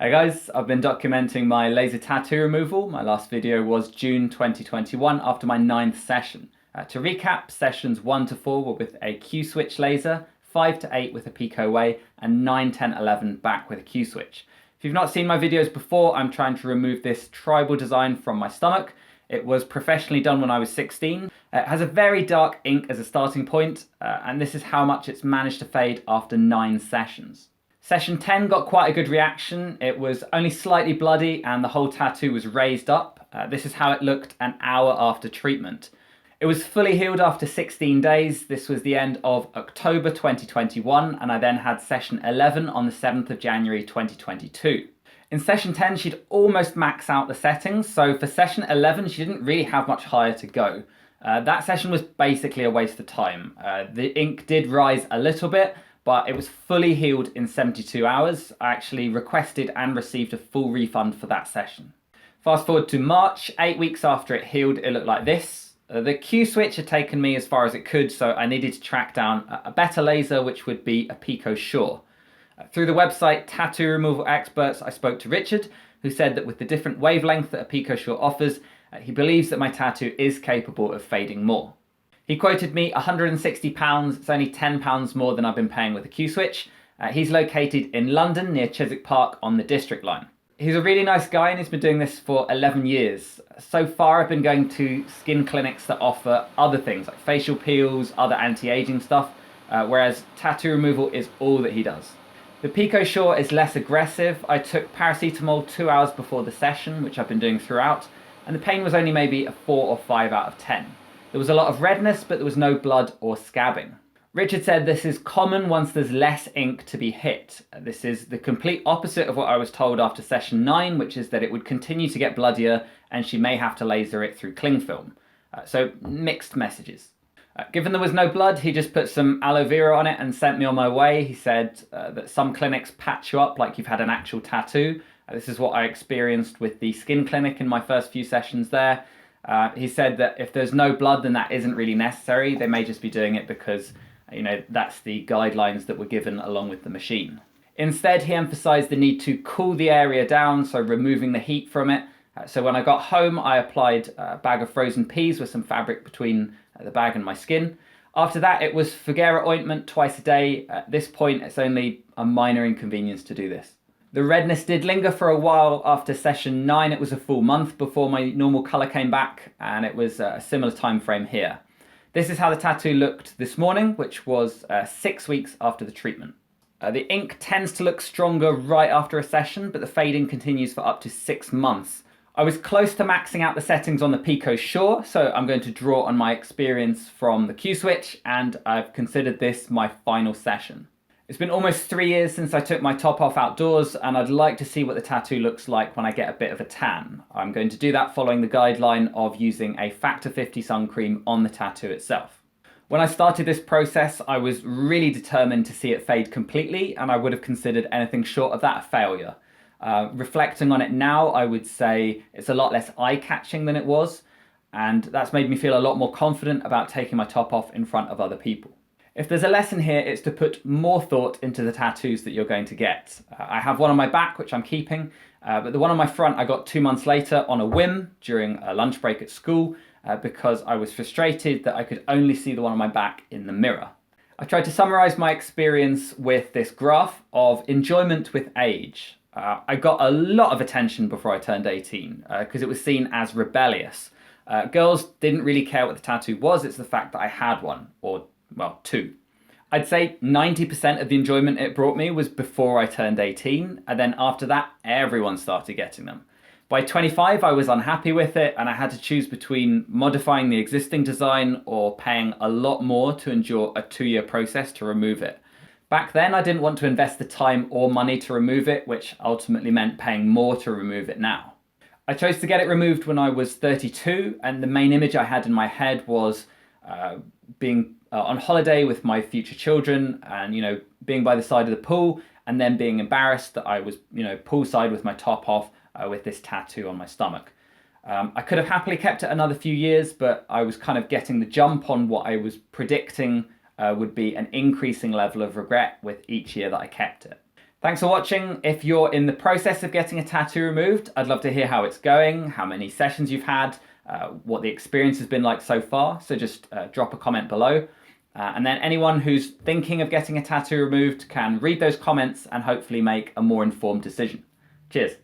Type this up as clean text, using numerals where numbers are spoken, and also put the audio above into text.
Hey guys, I've been documenting my laser tattoo removal. My last video was June 2021 after my 9th session. To recap, sessions 1 to 4 were with a Q-switch laser, 5 to 8 with a Pico Way, and 9, 10, 11 back with a Q-switch. If you've not seen my videos before, I'm trying to remove this tribal design from my stomach. It was professionally done when I was 16. It has a very dark ink as a starting point, and this is how much it's managed to fade after 9 sessions. Session 10 got quite a good reaction. It was only slightly bloody and the whole tattoo was raised up. This is how it looked an hour after treatment. It was fully healed after 16 days. This was the end of October 2021, and I then had session 11 on the 7th of January 2022. In session 10, she'd almost maxed out the settings, so for session 11, she didn't really have much higher to go. That session was basically a waste of time. The ink did rise a little bit, but it was fully healed in 72 hours. I actually requested and received a full refund for that session. Fast forward to March, 8 weeks after it healed, it looked like this. The Q-switch had taken me as far as it could, so I needed to track down a better laser, which would be a Pico Shore. Through the website Tattoo Removal Experts, I spoke to Richard, who said that with the different wavelength that a Pico Shore offers, he believes that my tattoo is capable of fading more. He quoted me £160, it's only £10 more than I've been paying with a Q-switch. He's located in London near Chiswick Park on the District line. He's a really nice guy and he's been doing this for 11 years. So far I've been going to skin clinics that offer other things like facial peels, other anti-aging stuff, whereas tattoo removal is all that he does. The Pico Shore is less aggressive. I took Paracetamol 2 hours before the session, which I've been doing throughout, and the pain was only maybe a 4 or 5 out of 10. There was a lot of redness, but there was no blood or scabbing. Richard said this is common once there's less ink to be hit. This is the complete opposite of what I was told after session 9, which is that it would continue to get bloodier and she may have to laser it through cling film. So mixed messages. Given there was no blood, he just put some aloe vera on it and sent me on my way. He said that some clinics patch you up like you've had an actual tattoo. This is what I experienced with the skin clinic in my first few sessions there. He said that if there's no blood, then that isn't really necessary. They may just be doing it because, that's the guidelines that were given along with the machine. Instead, he emphasized the need to cool the area down, so removing the heat from it. So when I got home, I applied a bag of frozen peas with some fabric between the bag and my skin. After that, it was Fugera ointment twice a day. At this point, it's only a minor inconvenience to do this. The redness did linger for a while after session 9. It was a full month before my normal colour came back, and it was a similar time frame here. This is how the tattoo looked this morning, which was 6 weeks after the treatment. The ink tends to look stronger right after a session, but the fading continues for up to 6 months. I was close to maxing out the settings on the Pico Shore, so I'm going to draw on my experience from the Q-switch, and I've considered this my final session. It's been almost 3 years since I took my top off outdoors, and I'd like to see what the tattoo looks like when I get a bit of a tan. I'm going to do that following the guideline of using a Factor 50 sun cream on the tattoo itself. When I started this process, I was really determined to see it fade completely, and I would have considered anything short of that a failure. Reflecting on it now, I would say it's a lot less eye-catching than it was, and that's made me feel a lot more confident about taking my top off in front of other people. If there's a lesson here, it's to put more thought into the tattoos that you're going to get. I have one on my back, which I'm keeping, but the one on my front I got 2 months later on a whim during a lunch break at school because I was frustrated that I could only see the one on my back in the mirror. I tried to summarize my experience with this graph of enjoyment with age. I got a lot of attention before I turned 18 because it was seen as rebellious. Girls didn't really care what the tattoo was, it's the fact that I had one, or well, 2. I'd say 90% of the enjoyment it brought me was before I turned 18, and then after that, everyone started getting them. By 25, I was unhappy with it, and I had to choose between modifying the existing design or paying a lot more to endure a 2-year process to remove it. Back then, I didn't want to invest the time or money to remove it, which ultimately meant paying more to remove it now. I chose to get it removed when I was 32, and the main image I had in my head was being on holiday with my future children and, being by the side of the pool and then being embarrassed that I was, poolside with my top off with this tattoo on my stomach. I could have happily kept it another few years, but I was kind of getting the jump on what I was predicting would be an increasing level of regret with each year that I kept it. Thanks for watching. If you're in the process of getting a tattoo removed, I'd love to hear how it's going, how many sessions you've had, what the experience has been like so far. So just drop a comment below. And then anyone who's thinking of getting a tattoo removed can read those comments and hopefully make a more informed decision. Cheers.